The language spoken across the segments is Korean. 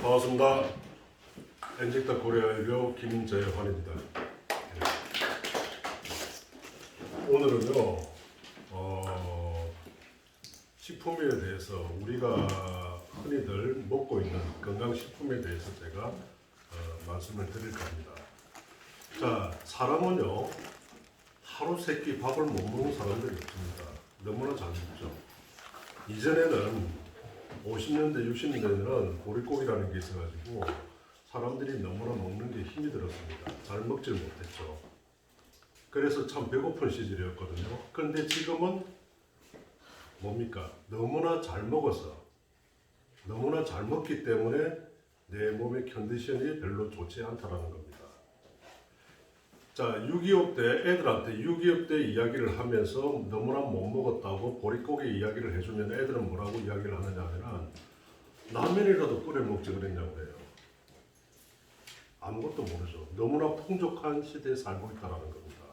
반갑습니다. 엔젝터 코리아 일교 김재환입니다. 오늘은요, 식품에 대해서 우리가 흔히들 먹고 있는 건강식품에 대해서 제가 말씀을 드릴 겁니다. 자, 사람은요, 하루 세 끼 밥을 못 먹는 사람들이 없습니다. 너무나 잘 먹죠. 이전에는 50년대, 60년대에는 보릿고기라는 게 있어가지고 사람들이 너무나 먹는 게 힘이 들었습니다. 잘 먹질 못했죠. 그래서 참 배고픈 시절이었거든요. 그런데 지금은 뭡니까? 너무나 잘 먹어서, 너무나 잘 먹기 때문에 내 몸의 컨디션이 별로 좋지 않다라는 겁니다. 자, 6.25 때 애들한테 6.25 때 이야기를 하면서 너무나 못 먹었다고 보릿고기 이야기를 해주면 애들은 뭐라고 이야기를 하느냐 하면 라면이라도 끓여 먹지 그랬냐고 해요. 아무것도 모르죠. 너무나 풍족한 시대에 살고 있다는 겁니다.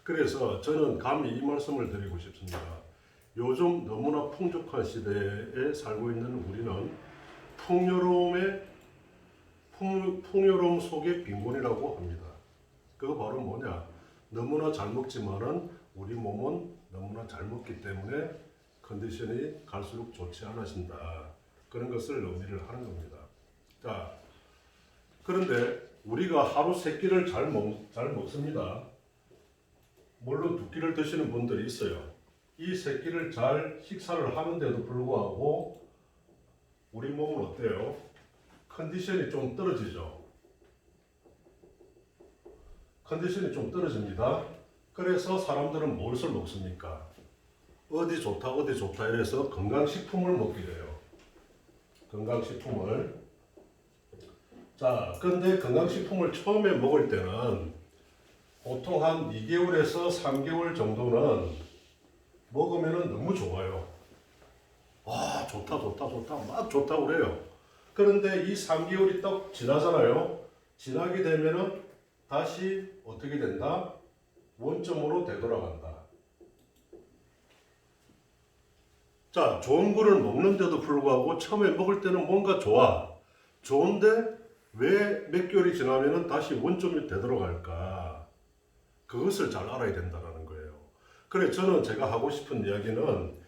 그래서 저는 감히 이 말씀을 드리고 싶습니다. 요즘 너무나 풍족한 시대에 살고 있는 우리는 풍요로움 속의 빈곤이라고 합니다. 그거 바로 뭐냐? 너무나 잘 먹지만은 우리 몸은 너무나 잘 먹기 때문에 컨디션이 갈수록 좋지 않아진다. 그런 것을 의미를 하는 겁니다. 자, 그런데 우리가 하루 세 끼를 잘 먹습니다. 물론 두 끼를 드시는 분들이 있어요. 이 세 끼를 잘 식사를 하는데도 불구하고 우리 몸은 어때요? 컨디션이 좀 떨어지죠. 컨디션이 좀 떨어집니다. 그래서 사람들은 무엇을 먹습니까? 어디 좋다 이래서 건강식품을 먹게 돼요. 건강식품을. 자, 근데 건강식품을 처음에 먹을 때는 보통 한 2개월에서 3개월 정도는 먹으면 너무 좋아요. 와, 좋다 막 좋다고 그래요. 그런데 이 3개월이 딱 지나잖아요. 지나게 되면은 다시 어떻게 된다? 원점으로 되돌아간다. 자, 좋은 거를 먹는데도 불구하고 처음에 먹을 때는 뭔가 좋아. 좋은데 왜 몇 개월이 지나면은 다시 원점이 되돌아갈까? 그것을 잘 알아야 된다는 거예요. 그래, 저는 제가 하고 싶은 이야기는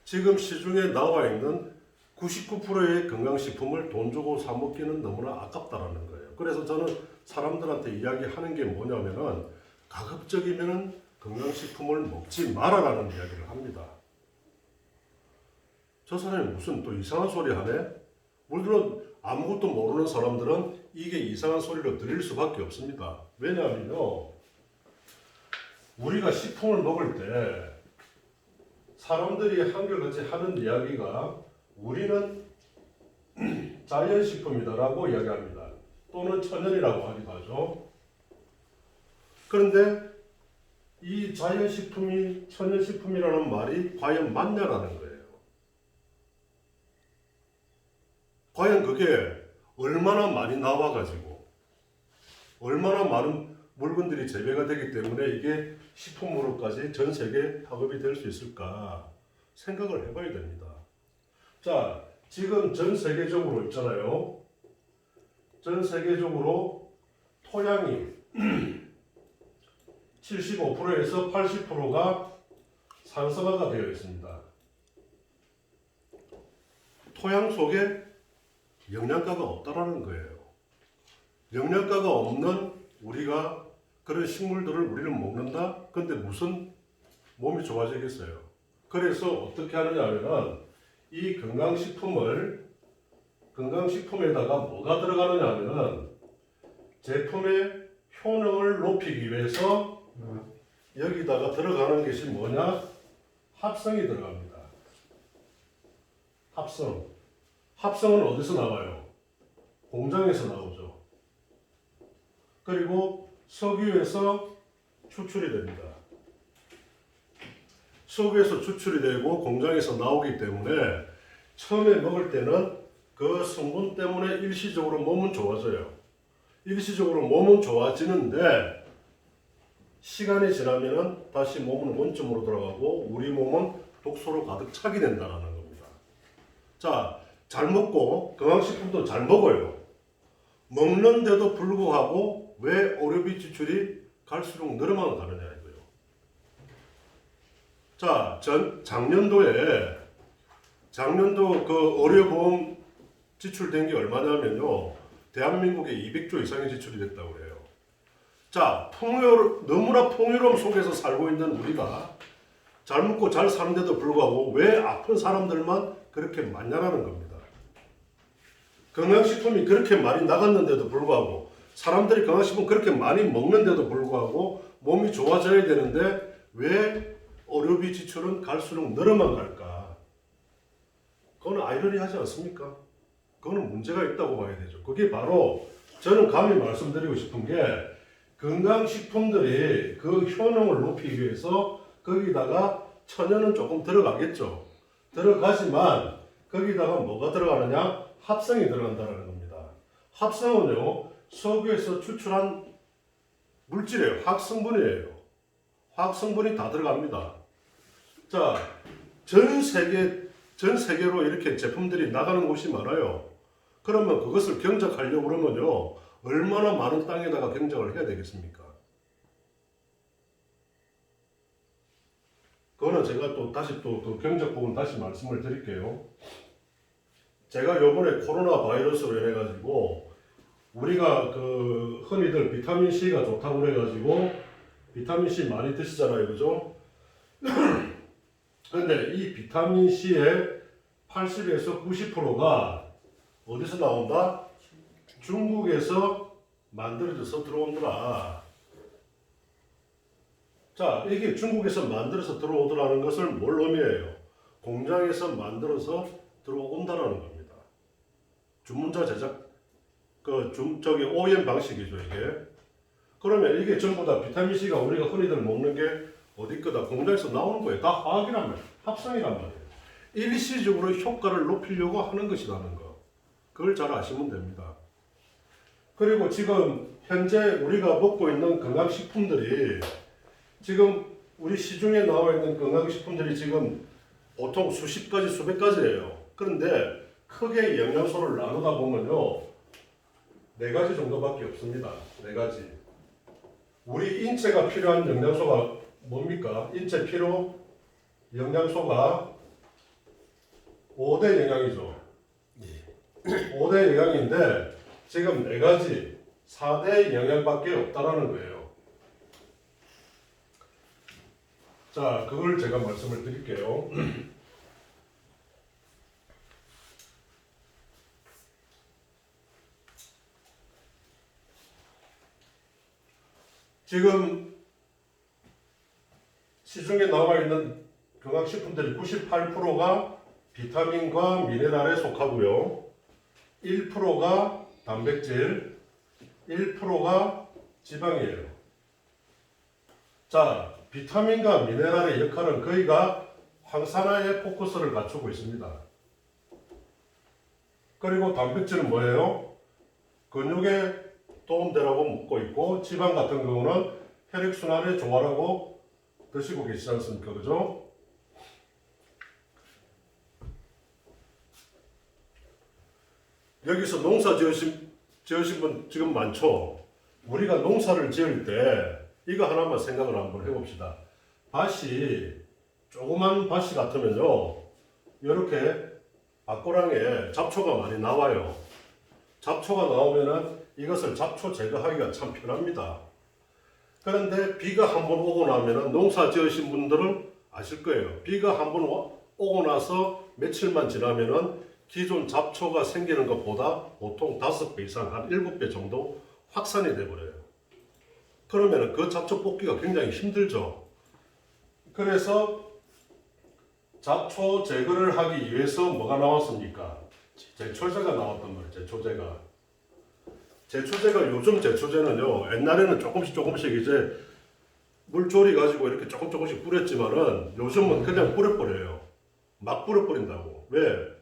지금 시중에 나와 있는 99%의 건강식품을 돈 주고 사 먹기는 너무나 아깝다라는 거예요. 그래서 저는 사람들한테 이야기하는 게 뭐냐면은 가급적이면 건강식품을 먹지 마라라는 이야기를 합니다. 저 사람이 무슨 또 이상한 소리 하네? 물론 아무것도 모르는 사람들은 이게 이상한 소리로 들릴 수밖에 없습니다. 왜냐하면요, 우리가 식품을 먹을 때 사람들이 한결같이 하는 이야기가 우리는 자연식품이다라고 이야기합니다. 또는 천연이라고 하기도 하죠. 그런데 이 자연식품이 천연식품이라는 말이 과연 맞냐라는 거예요. 과연 그게 얼마나 많이 나와가지고 얼마나 많은 물건들이 재배가 되기 때문에 이게 식품으로까지 전 세계에 파급이 될 수 있을까 생각을 해봐야 됩니다. 자, 지금 전 세계적으로 있잖아요. 전 세계적으로 토양이 75%에서 80%가 산성화가 되어 있습니다. 토양 속에 영양가가 없다라는 거예요. 영양가가 없는 우리가 그런 식물들을 우리는 먹는다? 근데 무슨 몸이 좋아지겠어요? 그래서 어떻게 하느냐 하면은 이 건강식품에다가 뭐가 들어가느냐 하면은 제품의 효능을 높이기 위해서 여기다가 들어가는 것이 뭐냐? 합성이 들어갑니다. 합성은 어디서 나와요? 공장에서 나오죠. 그리고 석유에서 추출이 됩니다. 석유에서 추출이 되고 공장에서 나오기 때문에 처음에 먹을 때는 그 성분 때문에 일시적으로 몸은 좋아져요. 일시적으로 몸은 좋아지는데 시간이 지나면은 다시 몸은 원점으로 돌아가고 우리 몸은 독소로 가득 차게 된다는 겁니다. 자, 잘 먹고 건강식품도 잘 먹어요. 먹는데도 불구하고 왜 의료비 지출이 갈수록 늘어만 가느냐 이거요. 자, 작년도 그 의료보험 지출된 게 얼마냐면요. 대한민국에 200조 이상의 지출이 됐다고 그래요. 자, 너무나 풍요로움 속에서 살고 있는 우리가 잘 먹고 잘 사는데도 불구하고 왜 아픈 사람들만 그렇게 많냐라는 겁니다. 건강식품이 그렇게 많이 나갔는데도 불구하고 사람들이 건강식품 그렇게 많이 먹는데도 불구하고 몸이 좋아져야 되는데 왜 의료비 지출은 갈수록 늘어만 갈까? 그거는 아이러니하지 않습니까? 그거는 문제가 있다고 봐야 되죠. 그게 바로 저는 감히 말씀드리고 싶은 게 건강식품들이 그 효능을 높이기 위해서 거기다가 천연은 조금 들어가겠죠. 들어가지만 거기다가 뭐가 들어가느냐? 합성이 들어간다는 겁니다. 합성은요, 석유에서 추출한 물질이에요. 화학성분이에요. 화학성분이 다 들어갑니다. 자, 전 세계로 이렇게 제품들이 나가는 곳이 많아요. 그러면 그것을 경작하려고 그러면요, 얼마나 많은 땅에다가 경작을 해야 되겠습니까? 그거는 제가 또 다시 또 그 경작 부분 다시 말씀을 드릴게요. 제가 요번에 코로나 바이러스로 인해 가지고 우리가 그 흔히들 비타민 C가 좋다고 그래 가지고 비타민 C 많이 드시잖아요, 그죠? 근데 이 비타민 C의 80에서 90%가 어디서 나온다? 중국에서 만들어져서 들어온더라. 자, 이게 중국에서 만들어서 들어오더라는 것을 뭘 의미해요? 공장에서 만들어서 들어온다라는 겁니다. 주문자 제작, OEM 방식이죠, 이게. 그러면 이게 전부 다 비타민C가 우리가 흔히들 먹는 게 어디 거다 공장에서 나오는 거예요. 다 화학이란 말이에요. 합성이란 말이에요. 일시적으로 효과를 높이려고 하는 것이라는 거. 그걸 잘 아시면 됩니다. 그리고 지금 현재 우리가 먹고 있는 건강식품들이 지금 우리 시중에 나와 있는 건강식품들이 지금 보통 수십 가지, 수백 가지예요. 그런데 크게 영양소를 나누다 보면요, 4가지 정도밖에 없습니다. 4가지. 우리 인체가 필요한 영양소가 뭡니까? 인체 필요 영양소가 5대 영양이죠. 5대 영양인데 지금 4가지, 4대 영양밖에 없다라는 거예요. 자, 그걸 제가 말씀을 드릴게요. 지금 시중에 나와 있는 건강식품들이 98%가 비타민과 미네랄에 속하고요. 1%가 단백질, 1%가 지방이에요. 자, 비타민과 미네랄의 역할은 거의가 항산화에 포커스를 갖추고 있습니다. 그리고 단백질은 뭐예요? 근육에 도움되라고 묻고 있고, 지방 같은 경우는 혈액순환에 좋아라고 드시고 계시지 않습니까? 그죠? 여기서 농사 지으신 분 지금 많죠? 우리가 농사를 지을 때 이거 하나만 생각을 한번 해봅시다. 밭이, 조그만 밭이 같으면요, 이렇게 밭고랑에 잡초가 많이 나와요. 잡초가 나오면은 이것을 잡초 제거하기가 참 편합니다. 그런데 비가 한번 오고 나면은 농사 지으신 분들은 아실 거예요. 비가 한번 오고 나서 며칠만 지나면은 기존 잡초가 생기는 것보다 보통 5배 이상, 한 7배 정도 확산이 돼버려요. 그러면은 그 잡초 뽑기가 굉장히 힘들죠. 그래서 잡초 제거를 하기 위해서 뭐가 나왔습니까? 제초제가 나왔단 말이에요. 제초제가 요즘 제초제는요, 옛날에는 조금씩 이제 물 졸이 가지고 이렇게 조금씩 뿌렸지만은 요즘은 그냥 뿌려버려요. 막 뿌려버린다고. 왜?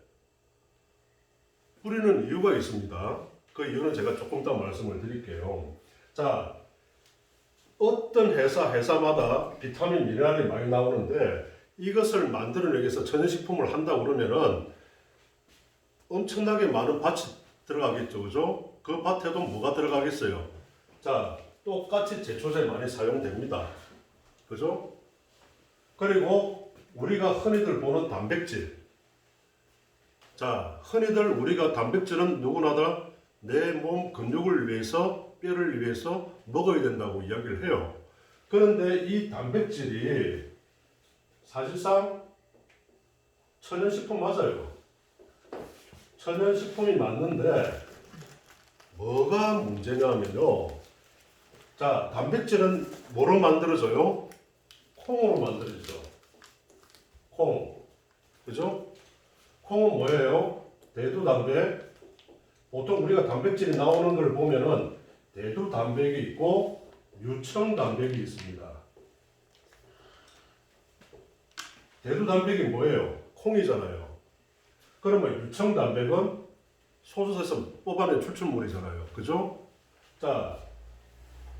뿌리는 이유가 있습니다. 그 이유는 제가 조금 더 말씀을 드릴게요. 자, 어떤 회사마다 비타민, 미네랄이 많이 나오는데 이것을 만들어내기 위해서 천연식품을 한다고 그러면은 엄청나게 많은 밭이 들어가겠죠, 그죠? 그 밭에도 뭐가 들어가겠어요? 자, 똑같이 제초제 많이 사용됩니다, 그죠? 그리고 우리가 흔히들 보는 단백질. 자, 흔히들 우리가 단백질은 누구나 다 내 몸 근육을 위해서, 뼈를 위해서 먹어야 된다고 이야기를 해요. 그런데 이 단백질이 사실상 천연식품 맞아요. 천연식품이 맞는데 뭐가 문제냐면요. 자, 단백질은 뭐로 만들어져요? 콩으로 만들어지죠. 콩. 그죠? 콩은 뭐예요? 대두단백. 보통 우리가 단백질이 나오는 걸 보면은 대두단백이 있고 유청단백이 있습니다. 대두단백이 뭐예요? 콩이잖아요. 그러면 유청단백은 소젖에서 뽑아낸 추출물이잖아요. 그죠? 자,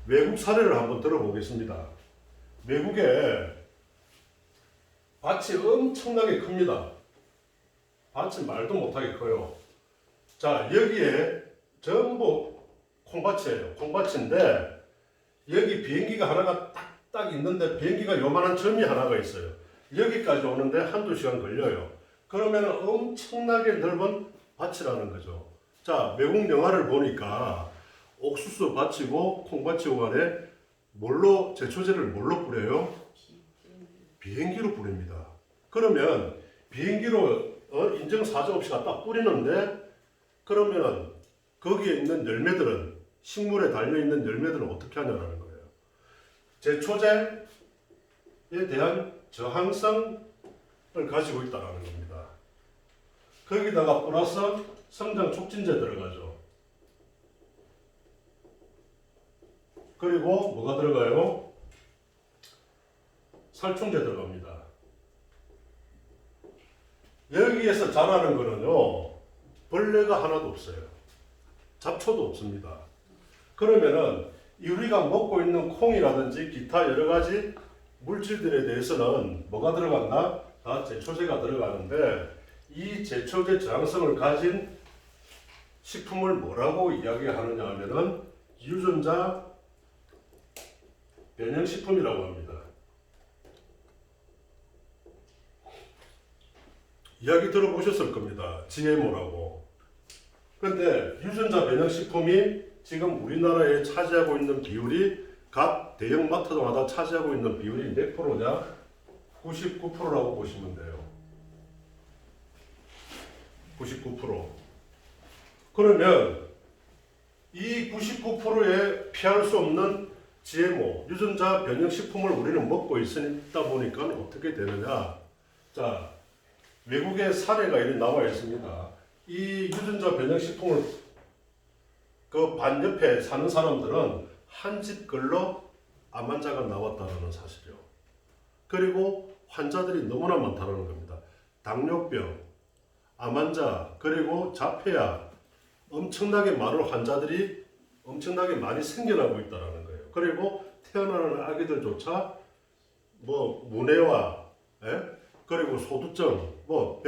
외국 사례를 한번 들어보겠습니다. 외국에 밭이 엄청나게 큽니다. 밭이 말도 못하게 커요. 자, 여기에 전부 콩밭이에요. 콩밭인데 여기 비행기가 하나가 딱 있는데 비행기가 요만한 점이 하나가 있어요. 여기까지 오는데 한두 시간 걸려요. 그러면 엄청나게 넓은 밭이라는 거죠. 자, 외국 영화를 보니까 옥수수 밭이고 콩밭이고 간에 뭘로 제초제를 뭘로 뿌려요? 비행기로 뿌립니다. 그러면 비행기로 인증 사정 없이 갖다 뿌리는데 그러면 거기에 있는 열매들은 식물에 달려있는 열매들은 어떻게 하냐는 거예요. 제초제에 대한 저항성을 가지고 있다는 겁니다. 거기다가 플러스 성장 촉진제 들어가죠. 그리고 뭐가 들어가요? 살충제 들어갑니다. 여기에서 자라는 거는요, 벌레가 하나도 없어요. 잡초도 없습니다. 그러면은 우리가 먹고 있는 콩이라든지 기타 여러 가지 물질들에 대해서는 뭐가 들어간다? 다 제초제가 들어가는데 이 제초제 저항성을 가진 식품을 뭐라고 이야기하느냐 하면은 유전자 변형식품이라고 합니다. 이야기 들어보셨을 겁니다. GMO라고. 그런데 유전자 변형식품이 지금 우리나라에 차지하고 있는 비율이 각 대형마트마다 차지하고 있는 비율이 몇 프로냐? 99%라고 보시면 돼요. 99%. 그러면 이 99%에 피할 수 없는 GMO, 유전자 변형식품을 우리는 먹고 있다 보니까 어떻게 되느냐? 자, 외국의 사례가 이렇게 나와 있습니다. 이 유전자 변형식품을 그 반 옆에 사는 사람들은 한 집 걸러 암 환자가 나왔다는 사실이요. 그리고 환자들이 너무나 많다는 겁니다. 당뇨병, 암 환자, 그리고 자폐아, 엄청나게 많은 환자들이 엄청나게 많이 생겨나고 있다는 거예요. 그리고 태어나는 아기들조차 뭐 문해와 그리고 소두증, 뭐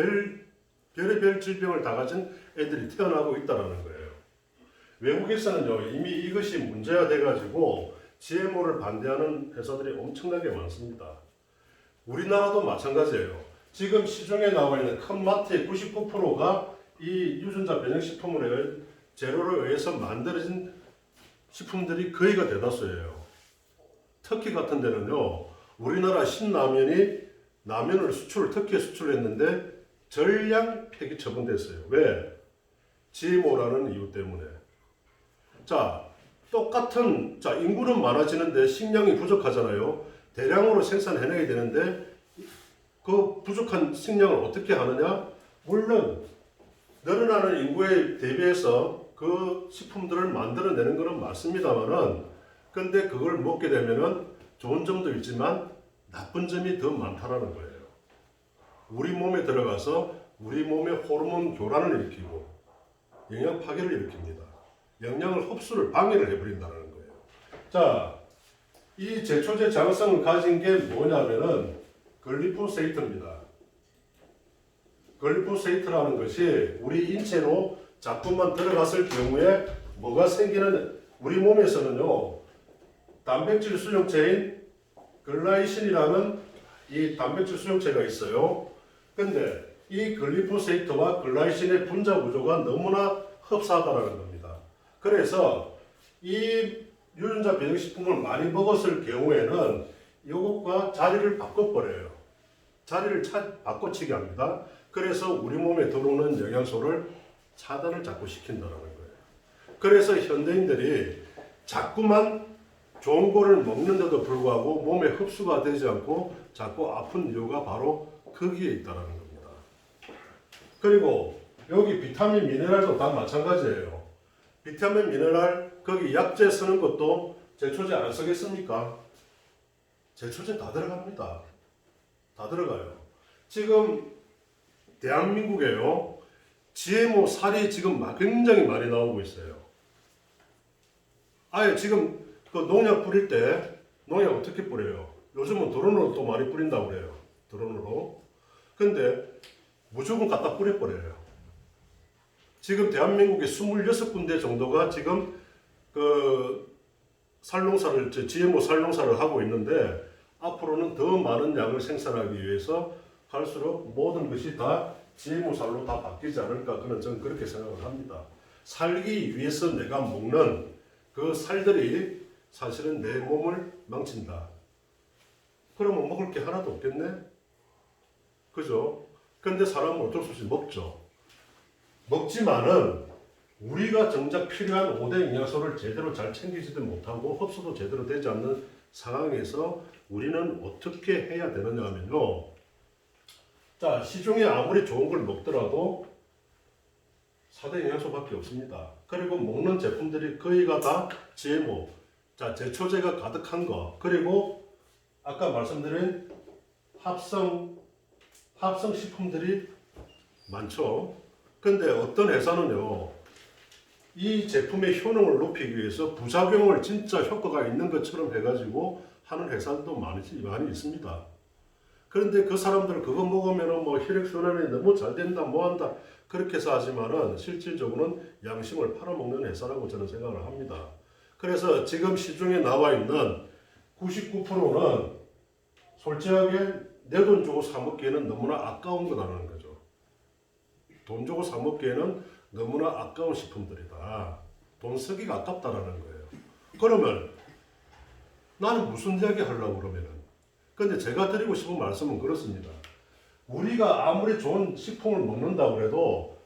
별의별 질병을 다 가진 애들이 태어나고 있다는 거예요. 외국에서는요, 이미 이것이 문제가 돼가지고 GMO를 반대하는 회사들이 엄청나게 많습니다. 우리나라도 마찬가지예요. 지금 시중에 나와 있는 큰 마트의 99%가 이 유전자 변형식품을 재료를 의해서 만들어진 식품들이 거의가 대다수예요. 터키 같은 데는요, 우리나라 신라면이 라면을 터키에 수출했는데 전량 폐기 처분됐어요. 왜? GMO라는 이유 때문에. 자, 똑같은, 자, 인구는 많아지는데 식량이 부족하잖아요. 대량으로 생산해내야 되는데 그 부족한 식량을 어떻게 하느냐? 물론 늘어나는 인구에 대비해서 그 식품들을 만들어내는 것은 맞습니다만은 근데 그걸 먹게 되면은 좋은 점도 있지만 나쁜 점이 더 많다라는 거예요. 우리 몸에 들어가서 우리 몸의 호르몬 교란을 일으키고 영양 파괴를 일으킵니다. 영양을 흡수를 방해를 해버린다는 거예요. 자, 이 제초제 저항성을 가진 게 뭐냐면은 글리포세이트입니다. 글리포세이트라는 것이 우리 인체로 자꾸만 들어갔을 경우에 뭐가 생기는, 우리 몸에서는요 단백질 수용체인 글라이신이라는 이 단백질 수용체가 있어요. 근데 이 글리포세이트와 글라이신의 분자 구조가 너무나 흡사하다는 겁니다. 그래서 이 유전자 변형식품을 많이 먹었을 경우에는 이것과 자리를 바꿔버려요. 자리를 바꿔치기 합니다. 그래서 우리 몸에 들어오는 영양소를 차단을 자꾸 시킨다는 거예요. 그래서 현대인들이 자꾸만 좋은 거를 먹는데도 불구하고 몸에 흡수가 되지 않고 자꾸 아픈 이유가 바로 거기에 있다는 겁니다. 그리고 여기 비타민 미네랄도 다 마찬가지예요. 비타민 미네랄 거기 약재 쓰는 것도 제초제 안 쓰겠습니까? 제초제 다 들어갑니다. 다 들어가요. 지금 대한민국에요 GMO 쌀이 지금 굉장히 많이 나오고 있어요. 아예 지금 그 농약 뿌릴 때 농약 어떻게 뿌려요? 요즘은 드론으로 또 많이 뿌린다고 그래요. 드론으로. 근데 무조건 갖다 뿌려버려요. 지금 대한민국에 26군데 정도가 지금 그 살농사를, GMO 살농사를 하고 있는데 앞으로는 더 많은 양을 생산하기 위해서 갈수록 모든 것이 다 GMO 살로 다 바뀌지 않을까, 저는 그렇게 생각을 합니다. 살기 위해서 내가 먹는 그 살들이 사실은 내 몸을 망친다. 그러면 먹을 게 하나도 없겠네? 그죠? 근데 사람은 어쩔 수 없이 먹죠. 먹지만은 우리가 정작 필요한 5대 영양소를 제대로 잘 챙기지도 못하고 흡수도 제대로 되지 않는 상황에서 우리는 어떻게 해야 되느냐 하면요. 자, 시중에 아무리 좋은 걸 먹더라도 4대 영양소밖에 없습니다. 그리고 먹는 제품들이 거의가 다 GMO, 자, 제초제가 가득한 거, 그리고 아까 말씀드린 합성 식품들이 많죠. 근데 어떤 회사는요, 이 제품의 효능을 높이기 위해서 부작용을 진짜 효과가 있는 것처럼 해가지고 하는 회사들도 많이 있습니다. 그런데 그 사람들은 그거 먹으면 뭐 혈액순환이 너무 잘 된다, 뭐 한다, 그렇게 해서 하지만은 실질적으로는 양심을 팔아먹는 회사라고 저는 생각을 합니다. 그래서 지금 시중에 나와 있는 99%는 솔직하게 내 돈 주고 사 먹기에는 너무나 아까운 거라는 거죠. 돈 주고 사 먹기에는 너무나 아까운 식품들이다. 돈 쓰기가 아깝다라는 거예요. 그러면 나는 무슨 이야기 하려고 그러면은. 근데 제가 드리고 싶은 말씀은 그렇습니다. 우리가 아무리 좋은 식품을 먹는다고 해도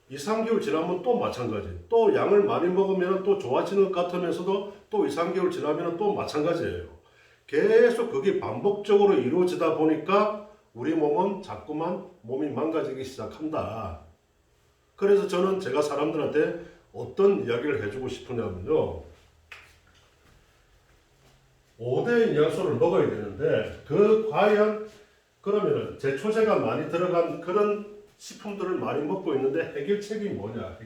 2, 3개월 지나면 또 마찬가지. 또 양을 많이 먹으면 또 좋아지는 것 같으면서도 또 2, 3개월 지나면 또 마찬가지예요. 계속 그게 반복적으로 이루어지다 보니까 우리 몸은 자꾸만 몸이 망가지기 시작한다. 그래서 저는 제가 사람들한테 어떤 이야기를 해주고 싶으냐면요. 5대 영양소를 먹어야 되는데 과연 그러면은 제초제가 많이 들어간 그런 식품들을 많이 먹고 있는데 해결책이 뭐냐?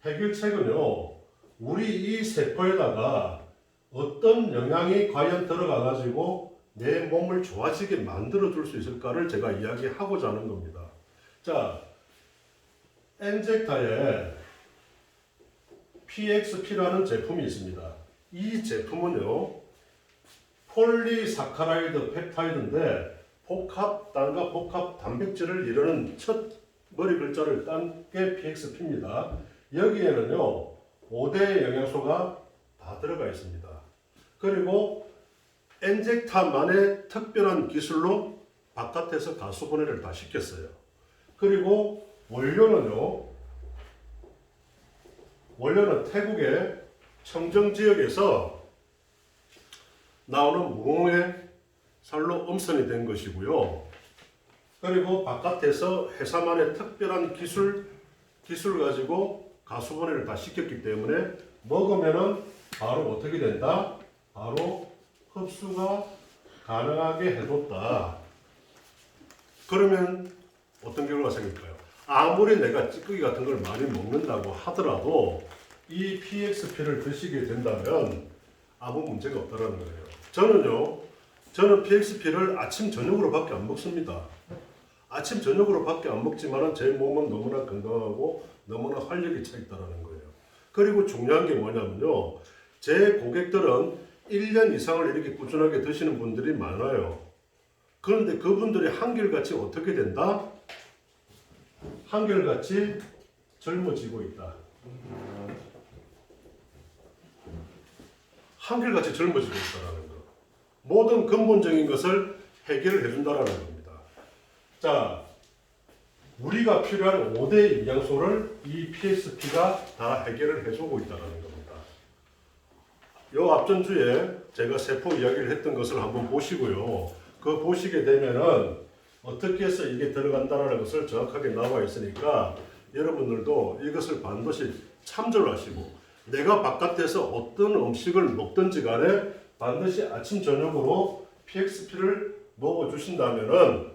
해결책은요. 우리 이 세포에다가 어떤 영양이 과연 들어가 가지고 내 몸을 좋아지게 만들어 줄 수 있을까를 제가 이야기하고자 하는 겁니다. 자, 엔젝타에 PXP라는 제품이 있습니다. 이 제품은요, 폴리사카라이드 펩타이드인데 복합당과 복합 단백질을 이루는 첫 머리 글자를 딴 게 PXP입니다. 여기에는요, 5대 영양소가 다 들어가 있습니다. 그리고 엔젝타만의 특별한 기술로 바깥에서 가수분해를 다 시켰어요. 그리고 원료는 태국의 청정 지역에서 나오는 무공의 살로 엄선이 된 것이고요. 그리고 바깥에서 회사만의 특별한 기술 가지고 가수분해를 다 시켰기 때문에 먹으면은 바로 어떻게 된다? 바로 흡수가 가능하게 해줬다. 그러면 어떤 결과가 생길까요? 아무리 내가 찌꺼기 같은 걸 많이 먹는다고 하더라도 이 PXP를 드시게 된다면 아무 문제가 없다는 거예요. 저는요, 저는 PXP를 아침 저녁으로밖에 안 먹습니다. 아침 저녁으로밖에 안 먹지만은 제 몸은 너무나 건강하고 너무나 활력이 차 있다라는 거예요. 그리고 중요한 게 뭐냐면요. 제 고객들은 1년 이상을 이렇게 꾸준하게 드시는 분들이 많아요. 그런데 그분들이 한결같이 어떻게 된다? 한결같이 젊어지고 있다. 한결같이 젊어지고 있다는 거. 모든 근본적인 것을 해결을 해준다는 겁니다. 자, 우리가 필요한 5대 영양소를 이 PXP가 다 해결을 해주고 있다는 겁니다. 요 앞전 주에 제가 세포 이야기를 했던 것을 한번 보시고요. 그 보시게 되면은 어떻게 해서 이게 들어간다는 것을 정확하게 나와 있으니까 여러분들도 이것을 반드시 참조를 하시고 내가 바깥에서 어떤 음식을 먹든지 간에 반드시 아침 저녁으로 PXP를 먹어주신다면은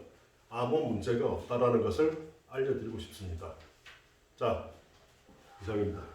아무 문제가 없다라는 것을 알려드리고 싶습니다. 자, 이상입니다.